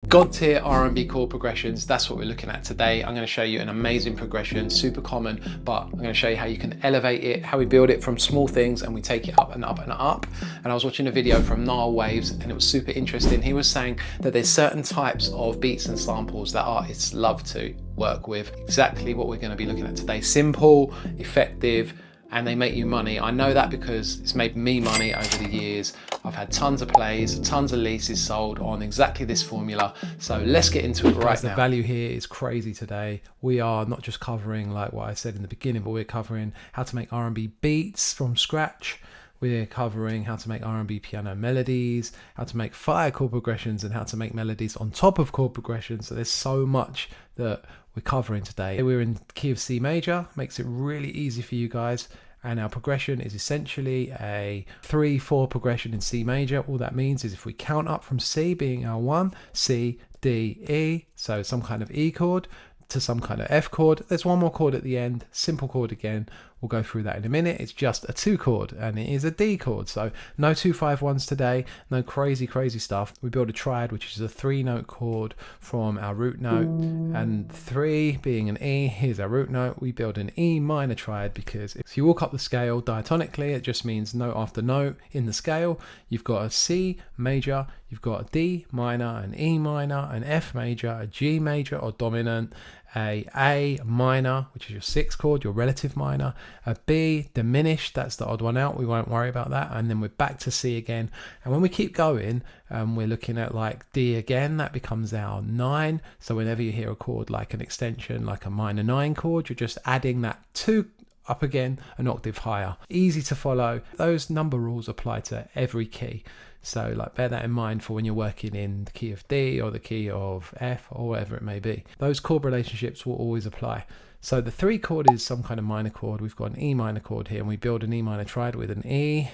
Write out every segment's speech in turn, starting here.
God tier R&B chord progressions, that's what we're looking at today. I'm going to show you an amazing progression, super common, but I'm going to show you how you can elevate it, how we build it from small things and we take it up and up and up. And I was watching a video from Nile Waves and it was super interesting. He was saying that there's certain types of beats and samples that artists love to work with. Exactly what we're going to be looking at today. Simple, effective, and they make you money. I know that because it's made me money over the years. I've had tons of plays, tons of leases sold on exactly this formula. So let's get into it right now. The value here is crazy today. We are not just covering like what I said in the beginning, but we're covering how to make R&B beats from scratch. We're covering how to make R&B piano melodies, how to make fire chord progressions, and how to make melodies on top of chord progressions. So there's so much that we're covering today. We're in key of C major, makes it really easy for you guys. And our progression is essentially a 3/4 progression in C major. All that means is if we count up from C being our 1, C, D, E, so some kind of E chord, to some kind of F chord. There's one more chord at the end, simple chord again. We'll go through that in a minute. It's just a 2 chord and it is a D chord. So no 2-5-1s today, no crazy stuff. We build a triad, which is a 3-note chord from our root note, and 3 being an E, here's our root note. We build an E minor triad because if you walk up the scale diatonically, it just means note after note in the scale. You've got a C major, you've got a D minor, an E minor, an F major, a G major or dominant, a minor, which is your 6th chord, your relative minor, a B diminished, that's the odd one out, we won't worry about that, and then we're back to C again. And when we keep going, we're looking at like D again, that becomes our 9. So whenever you hear a chord like an extension, like a minor 9 chord, you're just adding that 2 up again, an octave higher. Easy to follow. Those number rules apply to every key. So like bear that in mind for when you're working in the key of D or the key of F or whatever it may be. Those chord relationships will always apply. So the 3 chord is some kind of minor chord. We've got an E minor chord here and we build an E minor triad with an E,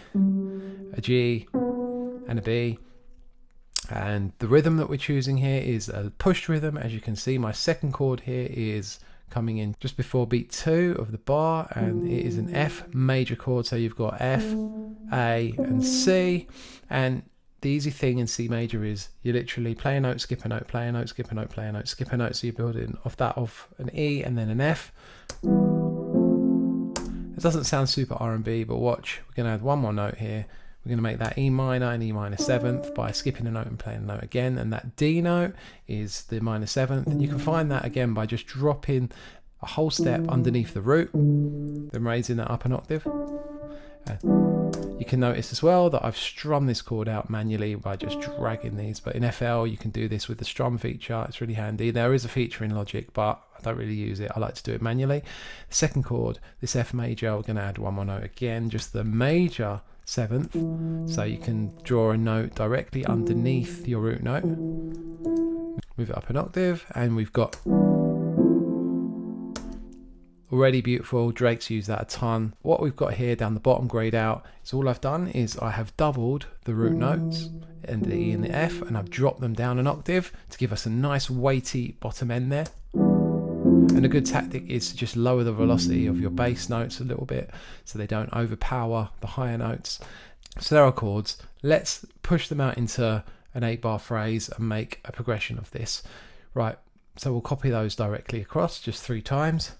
a G and a B. And the rhythm that we're choosing here is a pushed rhythm. As you can see, my 2nd chord here is coming in just before beat 2 of the bar, and it is an F major chord. So you've got F, A and C, and the easy thing in C major is you literally play a note, skip a note, play a note, skip a note, play a note, skip a note. So you're building off that of an E and then an F. It doesn't sound super R&B, but watch, we're going to add one more note here. We're going to make that E minor and E minor 7th by skipping a note and playing a note again. And that D note is the minor 7th. And you can find that again by just dropping a whole step underneath the root, then raising that up an octave. You can notice as well that I've strummed this chord out manually by just dragging these. But in FL, you can do this with the strum feature. It's really handy. There is a feature in Logic, but I don't really use it. I like to do it manually. The 2nd chord, this F major, we're going to add one more note again, just the major 7th, so you can draw a note directly underneath your root note, move it up an octave, and we've got already beautiful. Drake's used that a ton. What we've got here down the bottom, grayed out, is all I've done is I have doubled the root notes and the E and the F, and I've dropped them down an octave to give us a nice weighty bottom end there. And a good tactic is to just lower the velocity of your bass notes a little bit so they don't overpower the higher notes. So there are chords. Let's push them out into an 8-bar phrase and make a progression of this. Right, so we'll copy those directly across just 3 times.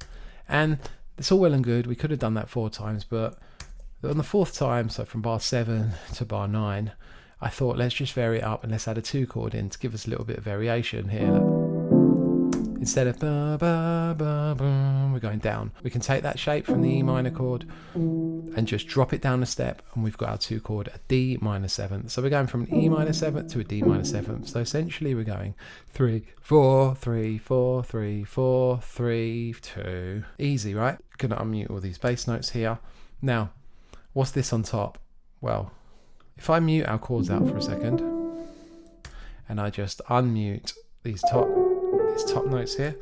And it's all well and good. We could have done that 4 times, but on the 4th time, so from bar 7 to bar 9, I thought let's just vary it up and let's add a 2 chord in to give us a little bit of variation here. Look. Instead of ba, ba, ba, ba, we're going down. We can take that shape from the E minor chord and just drop it down a step, and we've got our 2 chord, a D minor 7th. So we're going from an E minor 7th to a D minor 7th. So essentially we're going 3, 4, 3, 4, 3, 4, 3, 2. Easy, right? Gonna unmute all these bass notes here. Now, what's this on top? Well, if I mute our chords out for a second and I just unmute these top notes here,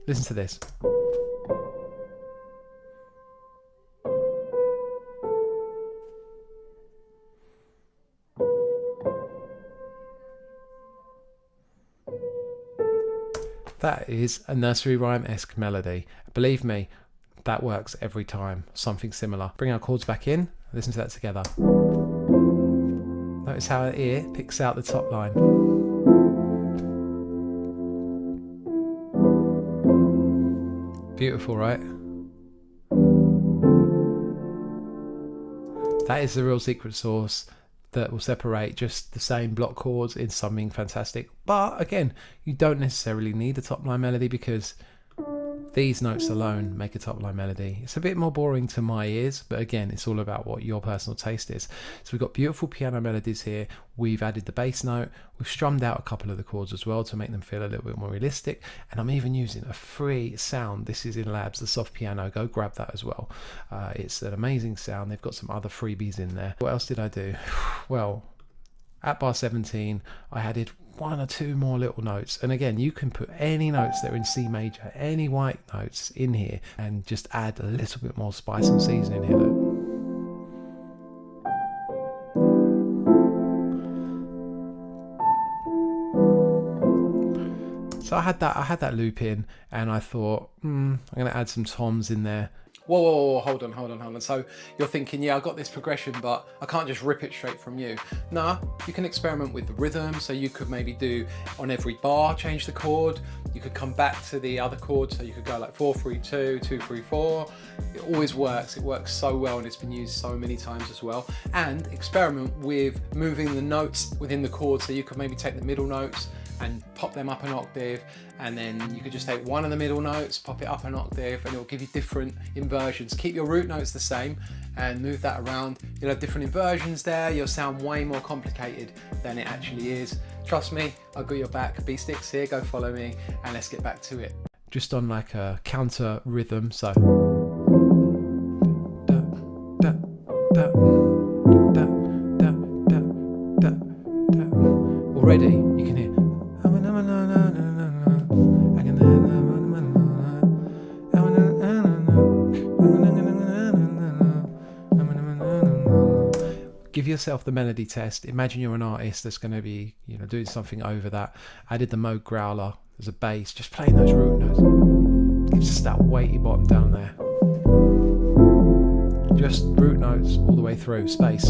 listen to this. That is a nursery rhyme-esque melody. Believe me, that works every time. Something similar. Bring our chords back in, listen to that together. Notice how our ear picks out the top line. Beautiful, right? That is the real secret sauce that will separate just the same block chords in something fantastic. But again, you don't necessarily need a top line melody, because these notes alone make a top line melody. It's a bit more boring to my ears, but again, it's all about what your personal taste is. So we've got beautiful piano melodies here. We've added the bass note. We've strummed out a couple of the chords as well to make them feel a little bit more realistic. And I'm even using a free sound. This is in Labs, the soft piano. Go grab that as well. It's an amazing sound. They've got some other freebies in there. What else did I do? Well, at bar 17, I added 1 or 2 more little notes, and again, you can put any notes that are in C major, any white notes in here, and just add a little bit more spice and seasoning here. Look. So I had that loop in, and I thought, I'm going to add some toms in there. Whoa, hold on. So you're thinking, yeah, I got this progression, but I can't just rip it straight from you. Nah, you can experiment with the rhythm. So you could maybe do on every bar, change the chord. You could come back to the other chord. So you could go like 4-3-2, 2-3-4. It always works. It works so well, and it's been used so many times as well. And experiment with moving the notes within the chord. So you could maybe take the middle notes and pop them up an octave, and then you could just take one of the middle notes, pop it up an octave, and it will give you different inversions. Keep your root notes the same and move that around. You'll have different inversions there. You'll sound way more complicated than it actually is. Trust me, I've got your back. B-Sticks here, go follow me, and let's get back to it. Just on like a counter rhythm, so. Already, you can hear. Give yourself the melody test. Imagine you're an artist that's going to be, doing something over that. I did the Moog growler as a bass, just playing those root notes. Gives us that weighty bottom down there. Just root notes all the way through. Space.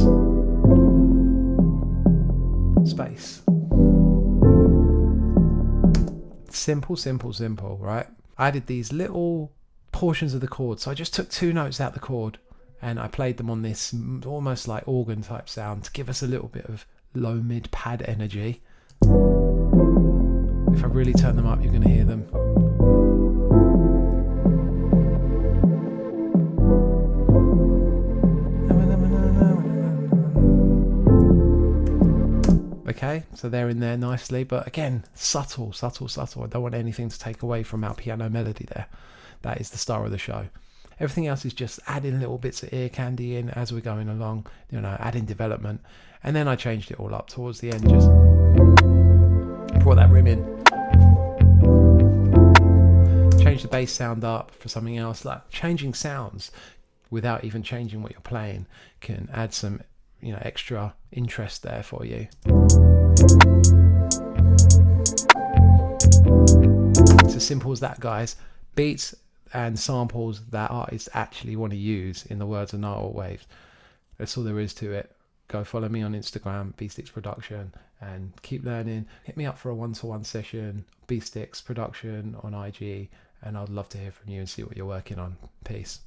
Space. Simple, right? I added these little portions of the chord. So I just took 2 notes out the chord, and I played them on this almost like organ type sound to give us a little bit of low mid pad energy. If I really turn them up, you're going to hear them. Okay, so they're in there nicely, but again, subtle. I don't want anything to take away from our piano melody there. That is the star of the show. Everything else is just adding little bits of ear candy in as we're going along, adding development. And then I changed it all up towards the end, just brought that rim in. Change the bass sound up for something else. Like changing sounds without even changing what you're playing can add some, extra interest there for you. It's as simple as that, guys. Beats and samples that artists actually want to use, in the words of Night Waves. That's all there is to it. Go follow me on Instagram, B-Sticks Production, and keep learning. Hit me up for a 1-to-1 session, B-Sticks Production on IG, and I'd love to hear from you and see what you're working on. Peace.